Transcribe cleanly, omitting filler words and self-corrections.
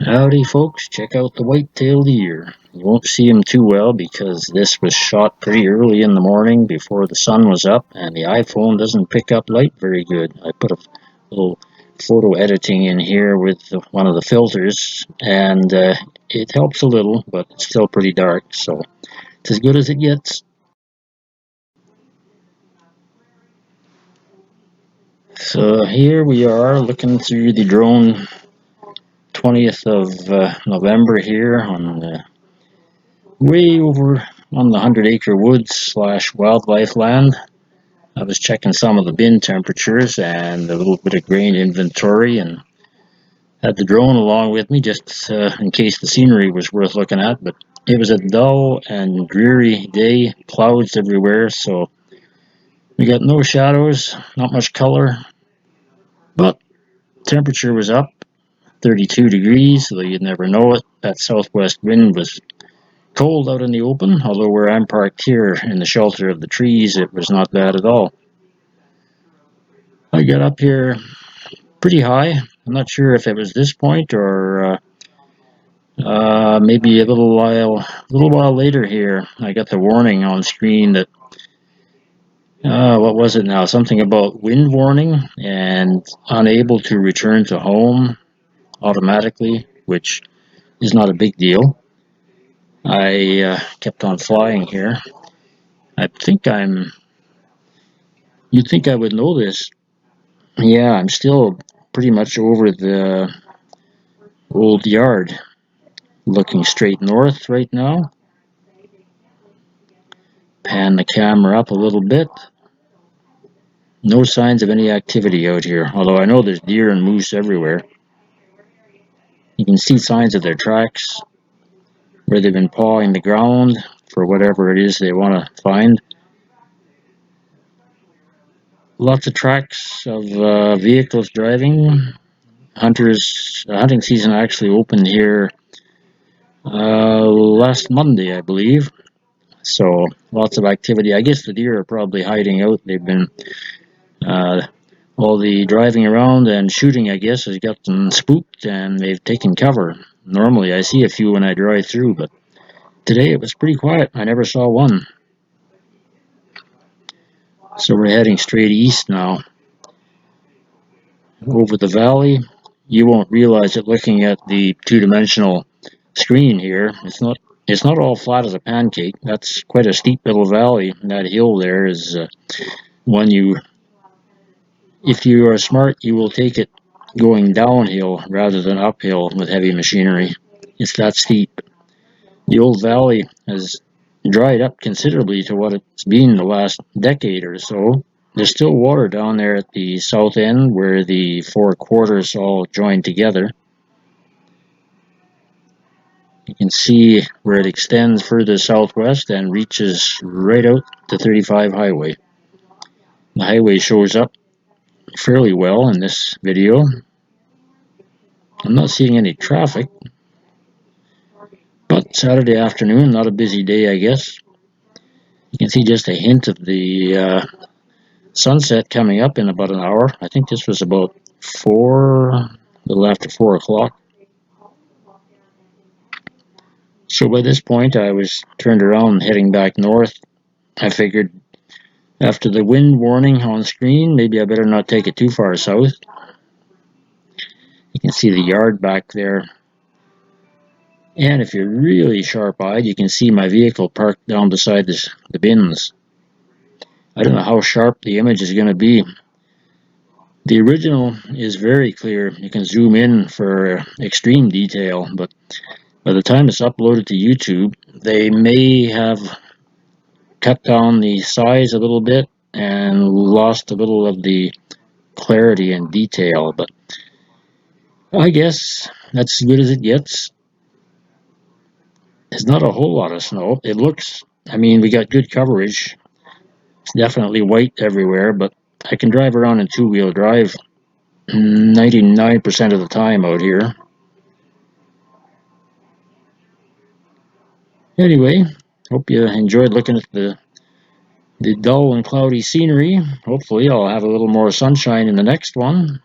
Howdy folks, check out the white-tailed deer. You won't see him too well because this was shot pretty early in the morning before the sun was up, and the iPhone doesn't pick up light very good. I put a little photo editing in here with one of the filters, and it helps a little, but it's still pretty dark, so it's as good as it gets. So here we are looking through the drone 20th of November here on way over on the 100-acre woods slash wildlife land. I was checking some of the bin temperatures and a little bit of grain inventory, and had the drone along with me just in case the scenery was worth looking at. But it was a dull and dreary day, clouds everywhere, so we got no shadows, not much color, but temperature was up 32 degrees, though you'd never know it. That southwest wind was cold out in the open, although where I'm parked here in the shelter of the trees, it was not bad at all. I got up here pretty high. I'm not sure if it was this point or maybe a little while later here. I got the warning on screen that what was it now? Something about wind warning and unable to return to home automatically, which is not a big deal. I kept on flying here. I think I'm. You'd think I would know this. Yeah, I'm still pretty much over the old yard, looking straight north right now. Pan the camera up a little bit. No signs of any activity out here, although I know there's deer and moose everywhere. You can see signs of their tracks, where they've been pawing the ground for whatever it is they want to find. Lots of tracks of vehicles driving. Hunting season actually opened here last Monday, I believe. So lots of activity. I guess the deer are probably hiding out. They've been uh, all the driving around and shooting, I guess, has got them spooked and they've taken cover. Normally I see a few when I drive through, but today it was pretty quiet. I never saw one. So we're heading straight east now over the valley. You won't realize it looking at the two-dimensional screen here. It's not all flat as a pancake. That's quite a steep little valley. And that hill there is one if you are smart, you will take it going downhill rather than uphill with heavy machinery. It's that steep. The old valley has dried up considerably to what it's been the last decade or so. There's still water down there at the south end where the four quarters all join together. You can see where it extends further southwest and reaches right out to 35 highway. The highway shows up fairly well in this video. I'm not seeing any traffic, but Saturday afternoon, not a busy day, I guess. You can see just a hint of the sunset coming up in about an hour. I think this was about a little after 4 o'clock. So by this point, I was turned around heading back north. I figured after the wind warning on screen, maybe I better not take it too far south. You can see the yard back there. And if you're really sharp-eyed, you can see my vehicle parked down beside the bins. I don't know how sharp the image is going to be. The original is very clear. You can zoom in for extreme detail, but by the time it's uploaded to YouTube, they may have cut down the size a little bit and lost a little of the clarity and detail, but I guess that's as good as it gets. There's not a whole lot of snow. We got good coverage. It's definitely white everywhere, but I can drive around in two-wheel drive 99% of the time out here. Anyway, hope you enjoyed looking at the dull and cloudy scenery. Hopefully I'll have a little more sunshine in the next one.